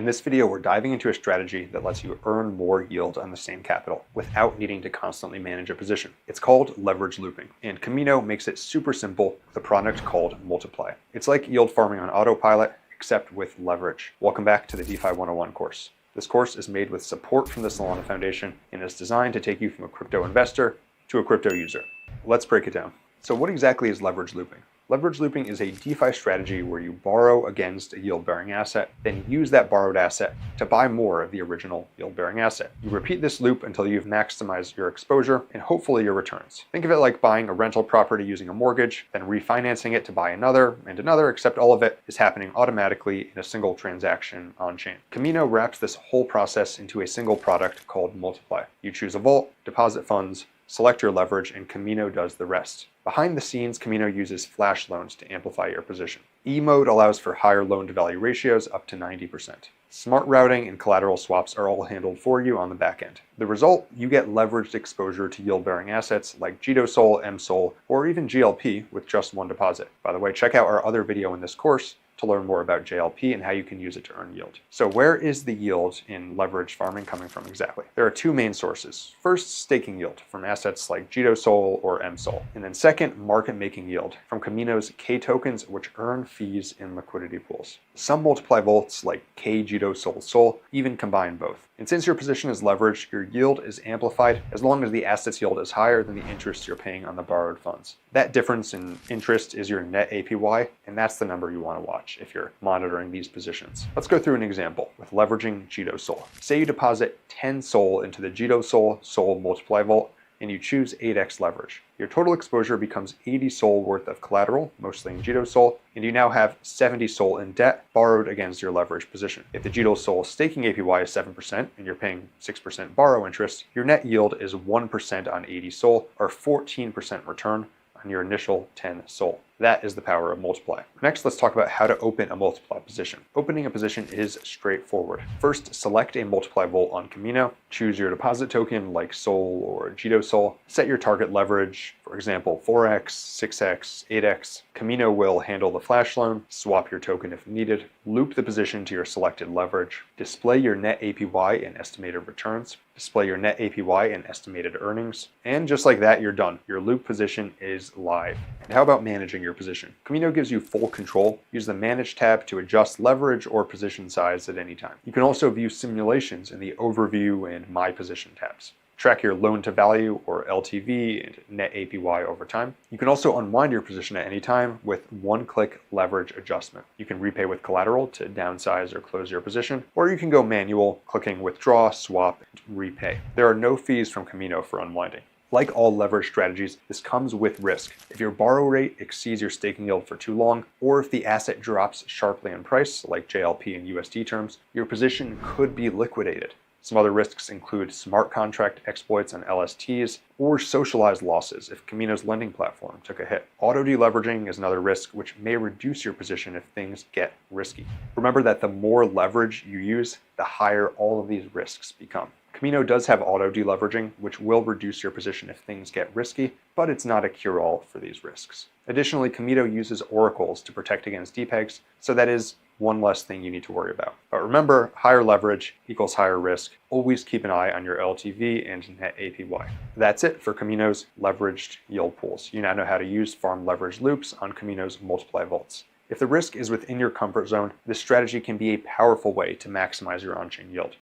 In this video, we're diving into a strategy that lets you earn more yield on the same capital without needing to constantly manage a position. It's called leverage looping, and Kamino makes it super simple with a product called Multiply. It's like yield farming on autopilot, except with leverage. Welcome back to the DeFi 101 course. This course is made with support from the Solana Foundation and is designed to take you from a crypto investor to a crypto user. Let's break it down. So what exactly is leverage looping? Leverage looping is a DeFi strategy where you borrow against a yield-bearing asset, then use that borrowed asset to buy more of the original yield-bearing asset. You repeat this loop until you've maximized your exposure and hopefully your returns. Think of it like buying a rental property using a mortgage, then refinancing it to buy another and another, except all of it is happening automatically in a single transaction on-chain. Kamino wraps this whole process into a single product called Multiply. You choose a vault, deposit funds, select your leverage, and Kamino does the rest. Behind the scenes, Kamino uses flash loans to amplify your position. E-mode allows for higher loan-to-value ratios up to 90%. Smart routing and collateral swaps are all handled for you on the back end. The result, you get leveraged exposure to yield-bearing assets like JITO-SOL, M-SOL, or even GLP with just one deposit. By the way, check out our other video in this course to learn more about JLP and how you can use it to earn yield. So where is the yield in leverage farming coming from exactly? There are two main sources. First, staking yield from assets like JITO-SOL or M-SOL. And then second, market making yield from Kamino's K tokens, which earn fees in liquidity pools. Some multiply vaults like K JITO-SOL Sol even combine both. And since your position is leveraged, your yield is amplified as long as the asset's yield is higher than the interest you're paying on the borrowed funds. That difference in interest is your net APY, and that's the number you want to watch if you're monitoring these positions. Let's go through an example with leveraging JITO-SOL. Say you deposit 10 SOL into the JITO-SOL Sol Multiply Vault, and you choose 8x leverage. Your total exposure becomes 80 SOL worth of collateral, mostly in JITO-SOL, and you now have 70 SOL in debt borrowed against your leverage position. If the JITO-SOL staking APY is 7% and you're paying 6% borrow interest, your net yield is 1% on 80 SOL, or 14% return on your initial 10 SOL. That is the power of Multiply. Next, let's talk about how to open a Multiply position. Opening a position is straightforward. First, select a Multiply vault on Kamino. Choose your deposit token like SOL or JITO-SOL. Set your target leverage, for example, 4x, 6x, 8x. Kamino will handle the flash loan, swap your token if needed, loop the position to your selected leverage, display your net APY and estimated returns, display your net APY and estimated earnings, and just like that, you're done. Your loop position is live. And how about managing your position? Kamino gives you full control. Use the Manage tab to adjust leverage or position size at any time. You can also view simulations in the Overview and My Position tabs. Track your loan to value or LTV and net APY over time. You can also unwind your position at any time with one-click leverage adjustment. You can repay with collateral to downsize or close your position, or you can go manual, clicking withdraw, swap, and repay. There are no fees from Kamino for unwinding. Like all leverage strategies, this comes with risk. If your borrow rate exceeds your staking yield for too long, or if the asset drops sharply in price, like JLP in USD terms, your position could be liquidated. Some other risks include smart contract exploits on LSTs or socialized losses if Kamino's lending platform took a hit. Auto deleveraging is another risk which may reduce your position if things get risky. Remember that the more leverage you use, the higher all of these risks become. Kamino does have auto deleveraging, which will reduce your position if things get risky, but it's not a cure-all for these risks. Additionally, Kamino uses oracles to protect against depegs, so that is one less thing you need to worry about. But remember, higher leverage equals higher risk. Always keep an eye on your LTV and net APY. That's it for Kamino's leveraged yield pools. You now know how to use farm leverage loops on Kamino's Multiply vaults. If the risk is within your comfort zone, this strategy can be a powerful way to maximize your on-chain yield.